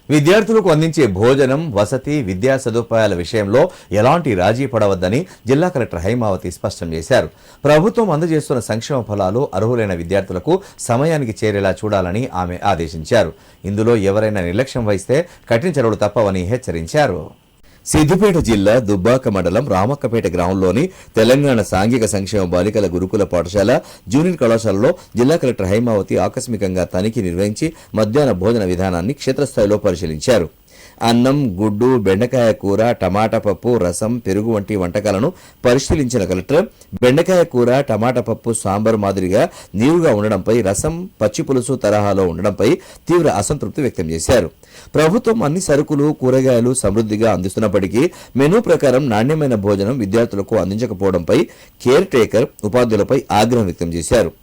విద్యార్థులకు అందించే భోజనం, వసతి, విద్యా సదుపాయాల విషయంలో ఎలాంటి రాజీ పడవద్దని జిల్లా కలెక్టర్ హైమావతి స్పష్టం చేశారు. ప్రభుత్వం అందజేస్తున్న సంక్షేమ ఫలాలు అర్హులైన విద్యార్థులకు సమయానికి చేరేలా చూడాలని ఆమె ఆదేశించారు. ఇందులో ఎవరైనా నిర్లక్ష్యం వహిస్తే కఠిన చర్యలు తప్పవని హెచ్చరించారు. సిద్దిపేట జిల్లా దుబ్బాక మండలం రామక్కపేట గ్రామంలోని తెలంగాణ సాంఘిక సంక్షేమ బాలికల గురుకుల పాఠశాల, జూనియర్ కళాశాలలో జిల్లా కలెక్టర్ హైమావతి ఆకస్మికంగా తనిఖీ నిర్వహించి మధ్యాహ్న భోజన విధానాన్ని క్షేత్రస్థాయిలో పరిశీలించారు. అన్నం, గుడ్డు, బెండకాయ కూర, టమాటా పప్పు, రసం, పెరుగు వంటి వంటకాలను పరిశీలించిన కలెక్టర్ బెండకాయ కూర, టమాటా పప్పు సాంబార్ మాదిరిగా నీరుగా ఉండడంపై, రసం పచ్చి పులుసు తరహాలో ఉండడంపై తీవ్ర అసంతృప్తి వ్యక్తం చేశారు. ప్రభుత్వం అన్ని సరుకులు, కూరగాయలు సమృద్ధిగా అందిస్తున్నప్పటికీ మెనూ ప్రకారం నాణ్యమైన భోజనం విద్యార్థులకు అందించకపోవడంపై కేర్ టేకర్, ఉపాధ్యాయులపై ఆగ్రహం వ్యక్తం చేశారు.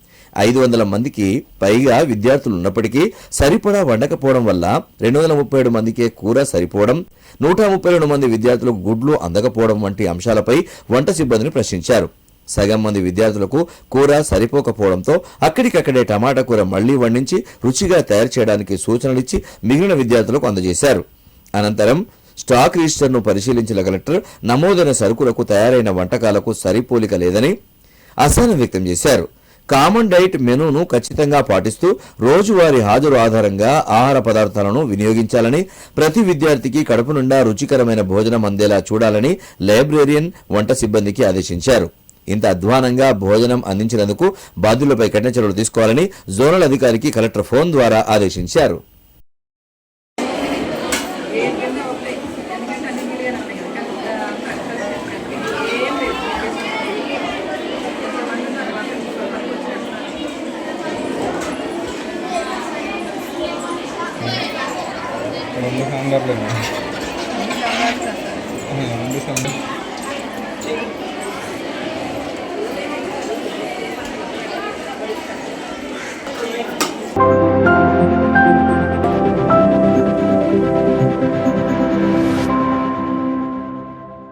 500 మందికి పైగా విద్యార్థులు ఉన్నప్పటికీ సరిపడా వండకపోవడం వల్ల 237 మందికే కూర సరిపోవడం, 132 మంది విద్యార్థులకు గుడ్లు అందకపోవడం వంటి అంశాలపై వంట సిబ్బందిని ప్రశ్నించారు. సగం మంది విద్యార్థులకు కూర సరిపోకపోవడంతో అక్కడికక్కడే టమాటా కూర మళ్లీ వండించి రుచిగా తయారు చేయడానికి సూచనలిచ్చి మిగిలిన విద్యార్థులకు అందజేశారు. అనంతరం స్టాక్ రిజిస్టర్ను పరిశీలించిన కలెక్టర్ నమోదైన సరుకులకు తయారైన వంటకాలకు సరిపోలిక లేదని అసహనం వ్యక్తం చేశారు. కామన్ డైట్ మెనూను ఖచ్చితంగా పాటిస్తూ రోజువారీ హాజరు ఆధారంగా ఆహార పదార్థాలను వినియోగించాలని, ప్రతి విద్యార్థికి కడుపు నిండా రుచికరమైన భోజనం అందేలా చూడాలని లైబ్రేరియన్, వంట సిబ్బందికి ఆదేశించారు. ఇంత అధ్వానంగా భోజనం అందించినందుకు బాధ్యులపై కఠిన చర్యలు తీసుకోవాలని జోనల్ అధికారికి కలెక్టర్ ఫోన్ ద్వారా ఆదేశించారు. రెండు సాంబార్లు